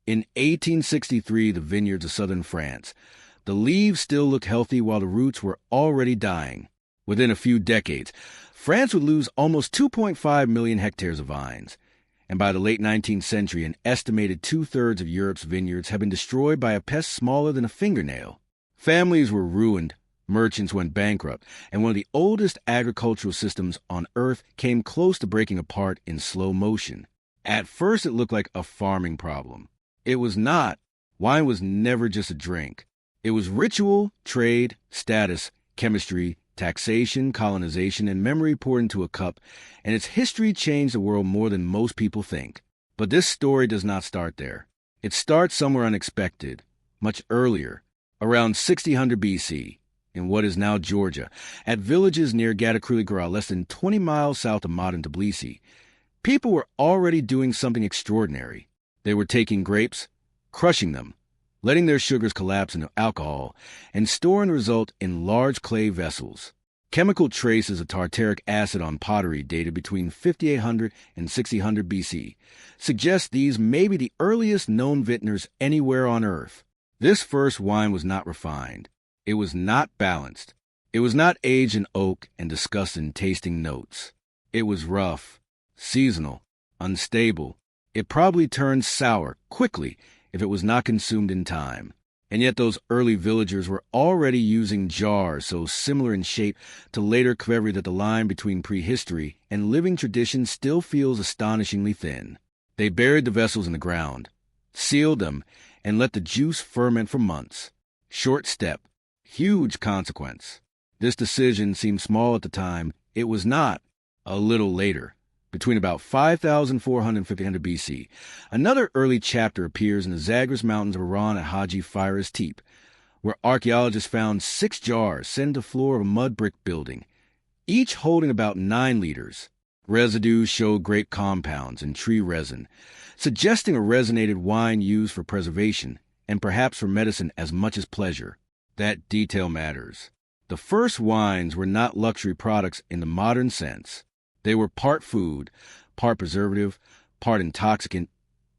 In 1863, the vineyards of southern France. The leaves still looked healthy while the roots were already dying. Within a few decades, France would lose almost 2.5 million hectares of vines. And by the late 19th century, an estimated two-thirds of Europe's vineyards had been destroyed by a pest smaller than a fingernail. Families were ruined, merchants went bankrupt, and one of the oldest agricultural systems on Earth came close to breaking apart in slow motion. At first, it looked like a farming problem. It was not. Wine was never just a drink. It was ritual, trade, status, chemistry, taxation, colonization, and memory poured into a cup, and its history changed the world more than most people think. But this story does not start there. It starts somewhere unexpected, much earlier, around 600 BC, in what is now Georgia, at villages near Gadakriligara, less than 20 miles south of modern Tbilisi. People were already doing something extraordinary. They were taking grapes, crushing them, letting their sugars collapse into alcohol, and storing the result in large clay vessels. Chemical traces of tartaric acid on pottery dated between 5800 and 600 BC suggest these may be the earliest known vintners anywhere on Earth. This first wine was not refined. It was not balanced. It was not aged in oak and discussed in tasting notes. It was rough, seasonal, unstable. It probably turned sour quickly if it was not consumed in time. And yet those early villagers were already using jars so similar in shape to later kvevi that the line between prehistory and living tradition still feels astonishingly thin. They buried the vessels in the ground, sealed them, and let the juice ferment for months. Short step, huge consequence. This decision seemed small at the time. It was not. A little later, between about 5,400 and 500 BC, another early chapter appears in the Zagros Mountains of Iran at Haji Firas Tepe, where archaeologists found 6 jars set into the floor of a mud brick building, each holding about 9 liters. Residues showed grape compounds and tree resin, suggesting a resinated wine used for preservation and perhaps for medicine as much as pleasure. That detail matters. The first wines were not luxury products in the modern sense. They were part food, part preservative, part intoxicant,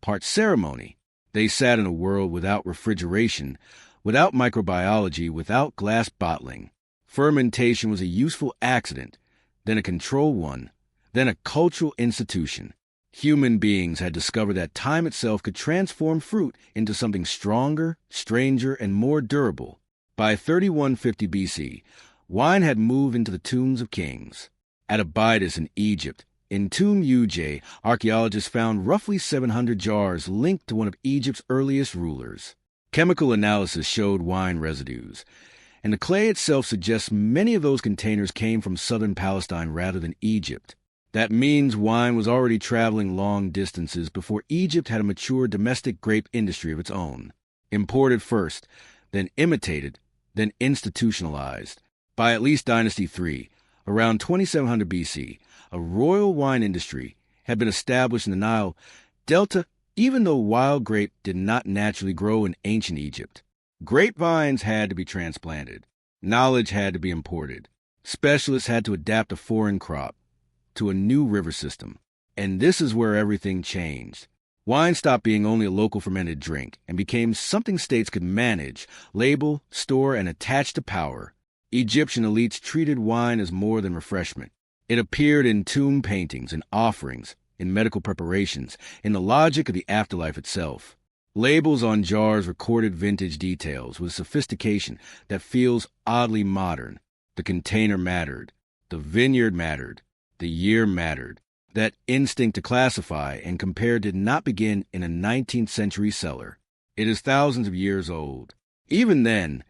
part ceremony. They sat in a world without refrigeration, without microbiology, without glass bottling. Fermentation was a useful accident, then a controlled one, then a cultural institution. Human beings had discovered that time itself could transform fruit into something stronger, stranger, and more durable. By 3150 BC, wine had moved into the tombs of kings. At Abydos in Egypt, in Tomb Uj, archaeologists found roughly 700 jars linked to one of Egypt's earliest rulers. Chemical analysis showed wine residues, and the clay itself suggests many of those containers came from southern Palestine rather than Egypt. That means wine was already traveling long distances before Egypt had a mature domestic grape industry of its own. Imported first, then imitated, then institutionalized. By at least Dynasty III, around 2700 BC, a royal wine industry had been established in the Nile Delta, even though wild grape did not naturally grow in ancient Egypt. Grapevines had to be transplanted. Knowledge had to be imported. Specialists had to adapt a foreign crop to a new river system. And this is where everything changed. Wine stopped being only a local fermented drink and became something states could manage, label, store, and attach to power. Egyptian elites treated wine as more than refreshment. It appeared in tomb paintings and offerings, in medical preparations, in the logic of the afterlife itself. Labels on jars recorded vintage details with sophistication that feels oddly modern. The container mattered. The vineyard mattered. The year mattered. That instinct to classify and compare did not begin in a 19th century cellar. It is thousands of years old. Even then,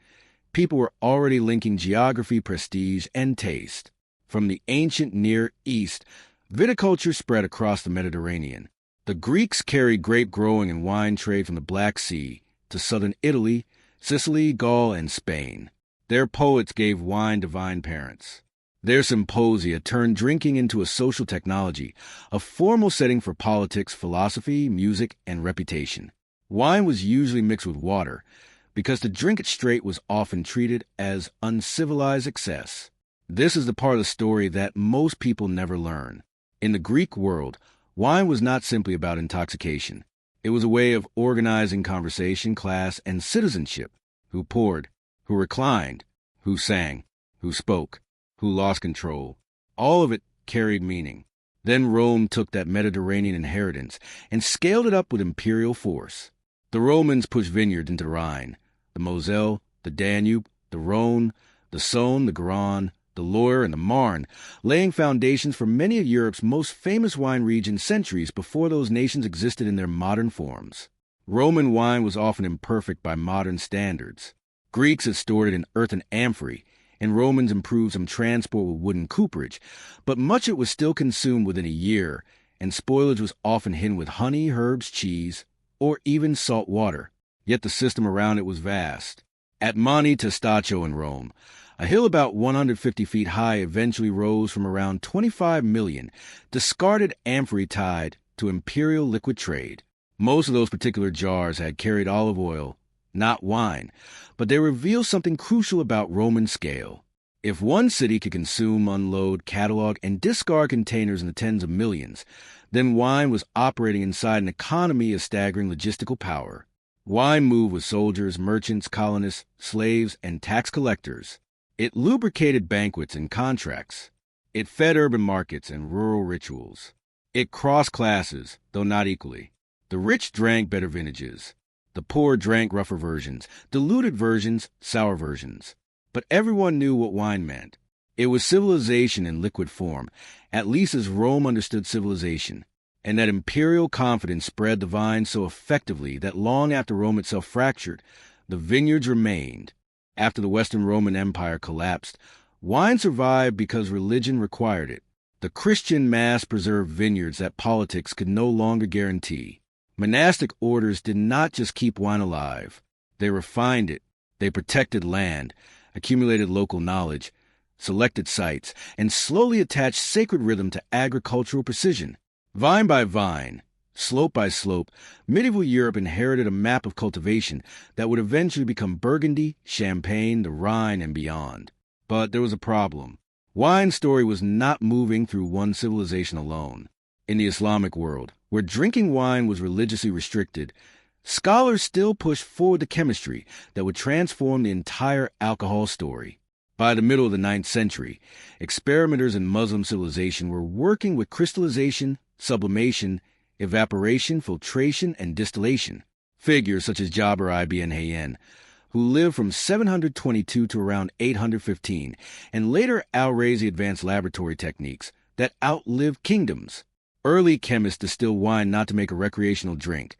people were already linking geography, prestige, and taste. From the ancient Near East, viticulture spread across the Mediterranean. The Greeks carried grape growing and wine trade from the Black Sea to southern Italy, Sicily, Gaul, and Spain. Their poets gave wine divine parents. Their symposia turned drinking into a social technology, a formal setting for politics, philosophy, music, and reputation. Wine was usually mixed with water, because to drink it straight was often treated as uncivilized excess. This is the part of the story that most people never learn. In the Greek world, wine was not simply about intoxication. It was a way of organizing conversation, class, and citizenship. Who poured, who reclined, who sang, who spoke, who lost control. All of it carried meaning. Then Rome took that Mediterranean inheritance and scaled it up with imperial force. The Romans pushed vineyards into the Rhine, the Moselle, the Danube, the Rhone, the Saône, the Garonne, the Loire, and the Marne, laying foundations for many of Europe's most famous wine regions centuries before those nations existed in their modern forms. Roman wine was often imperfect by modern standards. Greeks had stored it in earthen amphorae, and Romans improved some transport with wooden cooperage, but much it was still consumed within a year, and spoilage was often hidden with honey, herbs, cheese, or even salt water. Yet the system around it was vast. At Monte Testaccio in Rome, a hill about 150 feet high eventually rose from around 25 million discarded amphorae tied to imperial liquid trade. Most of those particular jars had carried olive oil, not wine, but they reveal something crucial about Roman scale. If one city could consume, unload, catalog, and discard containers in the tens of millions, then wine was operating inside an economy of staggering logistical power. Wine moved with soldiers, merchants, colonists, slaves, and tax collectors. It lubricated banquets and contracts. It fed urban markets and rural rituals. It crossed classes, though not equally. The rich drank better vintages. The poor drank rougher versions, diluted versions, sour versions. But everyone knew what wine meant. It was civilization in liquid form, at least as Rome understood civilization. And that imperial confidence spread the vine so effectively that long after Rome itself fractured, the vineyards remained. After the Western Roman Empire collapsed, wine survived because religion required it. The Christian mass preserved vineyards that politics could no longer guarantee. Monastic orders did not just keep wine alive. They refined it. They protected land, accumulated local knowledge, selected sites, and slowly attached sacred rhythm to agricultural precision. Vine by vine, slope by slope, medieval Europe inherited a map of cultivation that would eventually become Burgundy, Champagne, the Rhine, and beyond. But there was a problem. Wine's story was not moving through one civilization alone. In the Islamic world, where drinking wine was religiously restricted, scholars still pushed forward the chemistry that would transform the entire alcohol story. By the middle of the 9th century, experimenters in Muslim civilization were working with crystallization, sublimation, evaporation, filtration, and distillation. Figures such as Jabir ibn Hayyan, who lived from 722 to around 815, and later Al-Razi advanced laboratory techniques that outlived kingdoms. Early chemists distilled wine not to make a recreational drink,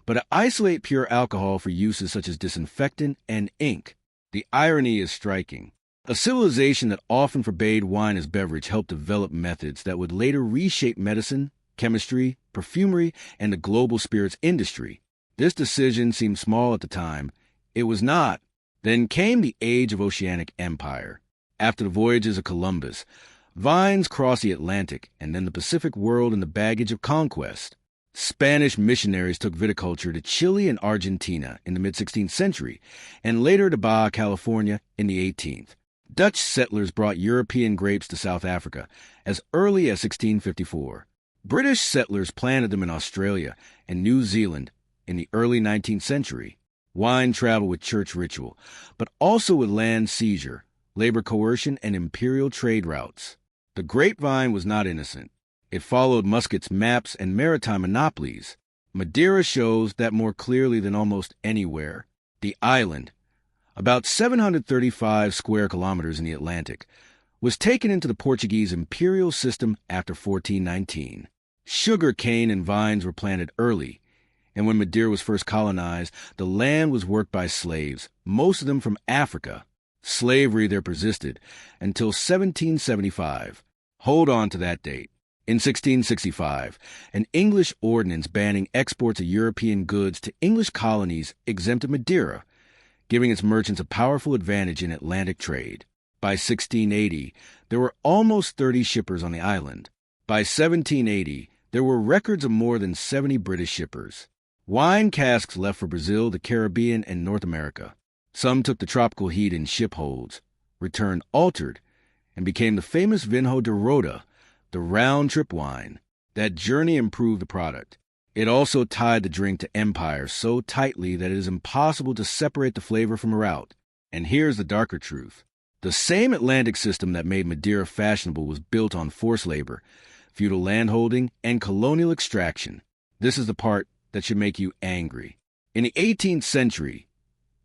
but to isolate pure alcohol for uses such as disinfectant and ink. The irony is striking. A civilization that often forbade wine as beverage helped develop methods that would later reshape medicine, chemistry, perfumery, and the global spirits industry. This decision seemed small at the time. It was not. Then came the age of oceanic empire. After the voyages of Columbus, vines crossed the Atlantic and then the Pacific world in the baggage of conquest. Spanish missionaries took viticulture to Chile and Argentina in the mid-16th century, and later to Baja California in the 18th. Dutch settlers brought European grapes to South Africa as early as 1654. British settlers planted them in Australia and New Zealand in the early 19th century. Wine traveled with church ritual, but also with land seizure, labor coercion, and imperial trade routes. The grapevine was not innocent. It followed Muscat's maps and maritime monopolies. Madeira shows that more clearly than almost anywhere. The island, about 735 square kilometers in the Atlantic, was taken into the Portuguese imperial system after 1419. Sugar cane and vines were planted early, and when Madeira was first colonized, the land was worked by slaves, most of them from Africa. Slavery there persisted until 1775. Hold on to that date. In 1665, an English ordinance banning exports of European goods to English colonies exempted Madeira, giving its merchants a powerful advantage in Atlantic trade. By 1680, there were almost 30 shippers on the island. By 1780, there were records of more than 70 British shippers. Wine casks left for Brazil, the Caribbean, and North America. Some took the tropical heat in ship holds, returned altered, and became the famous Vinho de Rota, the round-trip wine. That journey improved the product. It also tied the drink to empire so tightly that it is impossible to separate the flavor from a route. And here's the darker truth. The same Atlantic system that made Madeira fashionable was built on forced labor, feudal landholding, and colonial extraction. This is the part that should make you angry. In the 18th century,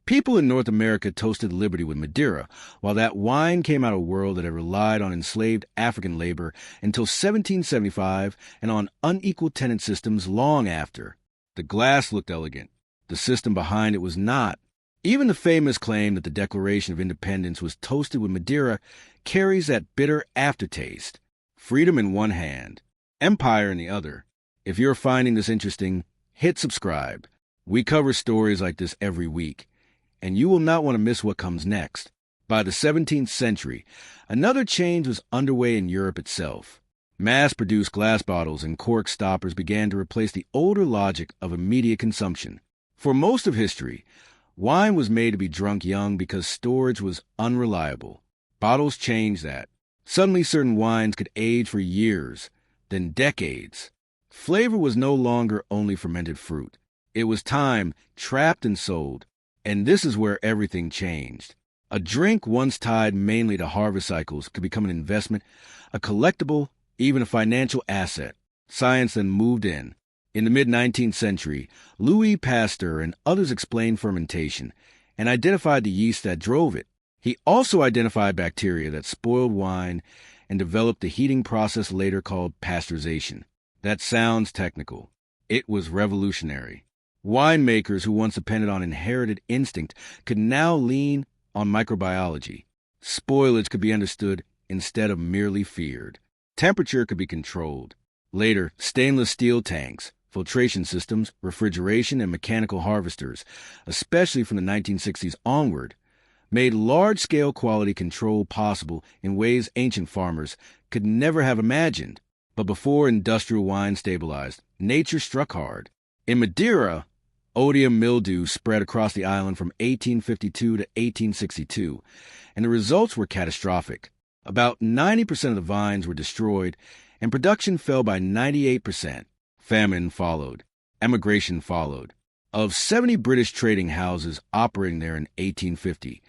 people in North America toasted liberty with Madeira, while that wine came out of a world that had relied on enslaved African labor until 1775 and on unequal tenant systems long after. The glass looked elegant. The system behind it was not. Even the famous claim that the Declaration of Independence was toasted with Madeira carries that bitter aftertaste. Freedom in one hand, empire in the other. If you're finding this interesting, hit subscribe. We cover stories like this every week, and you will not want to miss what comes next. By the 17th century, another change was underway in Europe itself. Mass-produced glass bottles and cork stoppers began to replace the older logic of immediate consumption. For most of history, wine was made to be drunk young because storage was unreliable. Bottles changed that. Suddenly certain wines could age for years, then decades. Flavor was no longer only fermented fruit. It was time, trapped and sold. And this is where everything changed. A drink once tied mainly to harvest cycles could become an investment, a collectible, even a financial asset. Science then moved in. In the mid-19th century, Louis Pasteur and others explained fermentation and identified the yeast that drove it. He also identified bacteria that spoiled wine and developed the heating process later called pasteurization. That sounds technical. It was revolutionary. Winemakers who once depended on inherited instinct could now lean on microbiology. Spoilage could be understood instead of merely feared. Temperature could be controlled. Later, stainless steel tanks, filtration systems, refrigeration, and mechanical harvesters, especially from the 1960s onward, made large-scale quality control possible in ways ancient farmers could never have imagined. But before industrial wine stabilized, nature struck hard. In Madeira, odium mildew spread across the island from 1852 to 1862, and the results were catastrophic. About 90% of the vines were destroyed, and production fell by 98%. Famine followed. Emigration followed. Of 70 British trading houses operating there in 1850,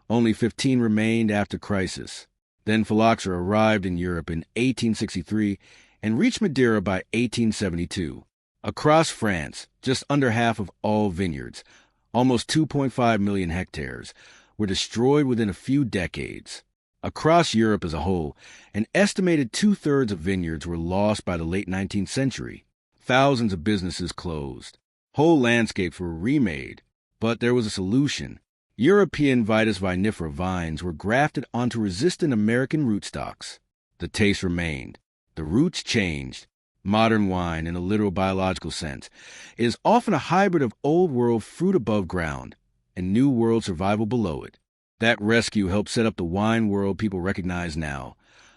only 15 remained after crisis. Then phylloxera arrived in Europe in 1863 and reached Madeira by 1872. Across France, just under half of all vineyards, almost 2.5 million hectares, were destroyed within a few decades. Across Europe as a whole, an estimated two-thirds of vineyards were lost by the late 19th century. Thousands of businesses closed. Whole landscapes were remade. But there was a solution. European Vitis vinifera vines were grafted onto resistant American rootstocks. The taste remained. The roots changed. Modern wine, in a literal biological sense, is often a hybrid of old-world fruit above ground and new-world survival below it. That rescue helped set up the wine world people recognize now,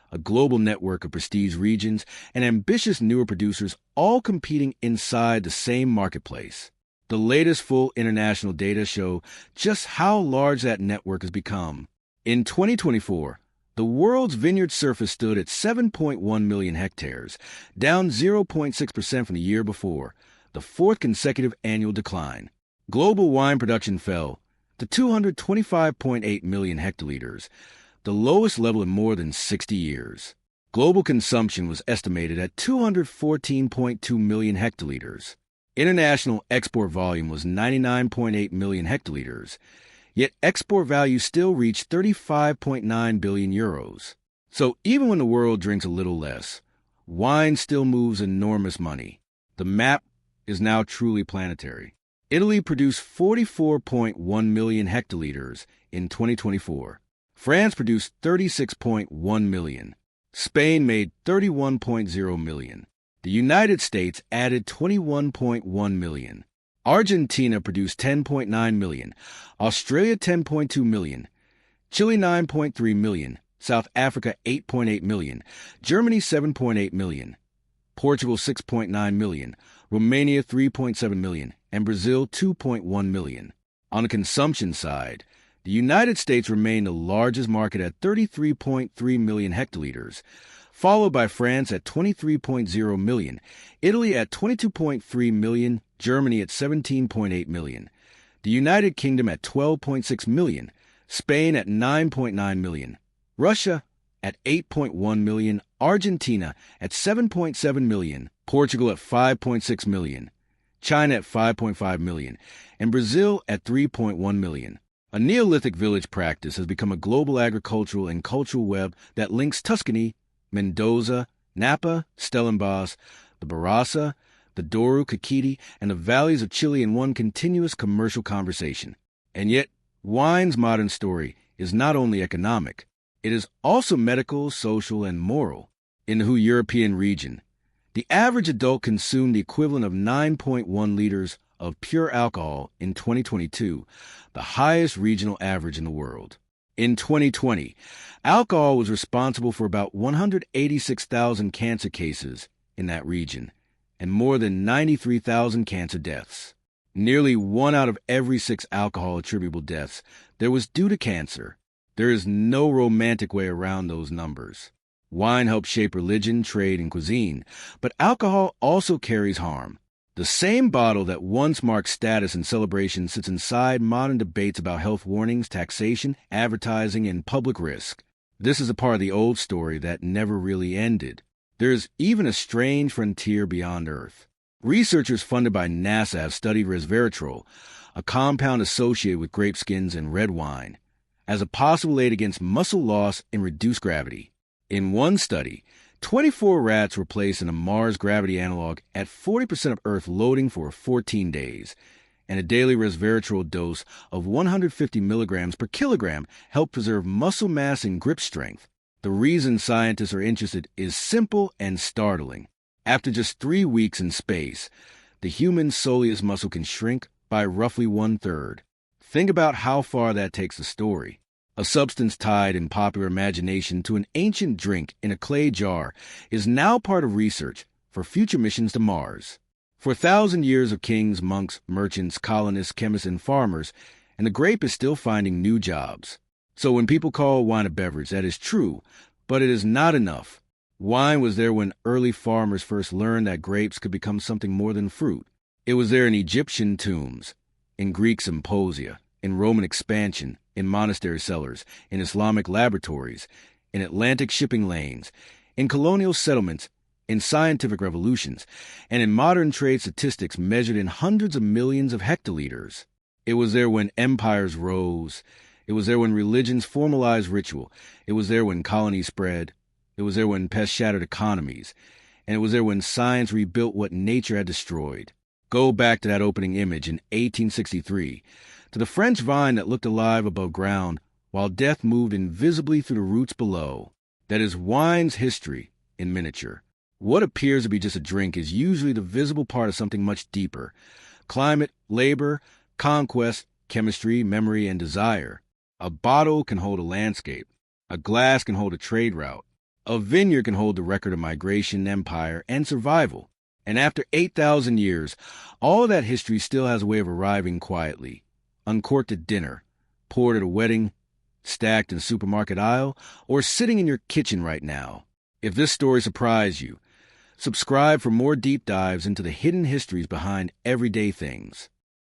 a global network of prestige regions and ambitious newer producers all competing inside the same marketplace. The latest full international data show just how large that network has become. In 2024, the world's vineyard surface stood at 7.1 million hectares, down 0.6% from the year before, the fourth consecutive annual decline. Global wine production fell to 225.8 million hectoliters, the lowest level in more than 60 years. Global consumption was estimated at 214.2 million hectoliters. International export volume was 99.8 million hectoliters, yet export value still reached 35.9 billion euros. So even when the world drinks a little less, wine still moves enormous money. The map is now truly planetary. Italy produced 44.1 million hectoliters in 2024. France produced 36.1 million. Spain made 31.0 million. The United States added 21.1 million. Argentina produced 10.9 million. Australia 10.2 million. Chile 9.3 million. South Africa 8.8 million. Germany 7.8 million. Portugal 6.9 million. Romania 3.7 million. And Brazil 2.1 million. On the consumption side, the United States remained the largest market at 33.3 million hectoliters, followed by France at 23.0 million, Italy at 22.3 million, Germany at 17.8 million, the United Kingdom at 12.6 million, Spain at 9.9 million, Russia at 8.1 million, Argentina at 7.7 million, Portugal at 5.6 million, China at 5.5 million, and Brazil at 3.1 million. A Neolithic village practice has become a global agricultural and cultural web that links Tuscany, Mendoza, Napa, Stellenbosch, the Barossa, the Douro, Caqueti, and the valleys of Chile in one continuous commercial conversation. And yet, wine's modern story is not only economic, it is also medical, social, and moral. In the European region, the average adult consumed the equivalent of 9.1 liters of pure alcohol in 2022, the highest regional average in the world. In 2020, alcohol was responsible for about 186,000 cancer cases in that region and more than 93,000 cancer deaths. Nearly 1 out of every 6 alcohol-attributable deaths there was due to cancer. There is no romantic way around those numbers. Wine helps shape religion, trade, and cuisine, but alcohol also carries harm. The same bottle that once marked status and celebration sits inside modern debates about health warnings, taxation, advertising, and public risk. This is a part of the old story that never really ended. There is even a strange frontier beyond Earth. Researchers funded by NASA have studied resveratrol, a compound associated with grape skins and red wine, as a possible aid against muscle loss and reduced gravity. In one study, 24 rats were placed in a Mars gravity analog at 40% of Earth loading for 14 days, and a daily resveratrol dose of 150 milligrams per kilogram helped preserve muscle mass and grip strength. The reason scientists are interested is simple and startling. After just 3 weeks in space, the human soleus muscle can shrink by roughly 1/3. Think about how far that takes the story. A substance tied in popular imagination to an ancient drink in a clay jar is now part of research for future missions to Mars. For 1,000 years of kings, monks, merchants, colonists, chemists, and farmers, and the grape is still finding new jobs. So when people call wine a beverage, that is true, but it is not enough. Wine was there when early farmers first learned that grapes could become something more than fruit. It was there in Egyptian tombs, in Greek symposia, in Roman expansion, in monastery cellars, in Islamic laboratories, in Atlantic shipping lanes, in colonial settlements, in scientific revolutions, and in modern trade statistics measured in hundreds of millions of hectoliters. It was there when empires rose. It was there when religions formalized ritual. It was there when colonies spread. It was there when pests shattered economies. And it was there when science rebuilt what nature had destroyed. Go back to that opening image in 1863, to the French vine that looked alive above ground while death moved invisibly through the roots below. That is wine's history in miniature. What appears to be just a drink is usually the visible part of something much deeper. Climate, labor, conquest, chemistry, memory, and desire. A bottle can hold a landscape. A glass can hold a trade route. A vineyard can hold the record of migration, empire, and survival. And after 8,000 years, all of that history still has a way of arriving quietly. Uncorked at dinner, poured at a wedding, stacked in a supermarket aisle, or sitting in your kitchen right now. If this story surprised you, subscribe for more deep dives into the hidden histories behind everyday things.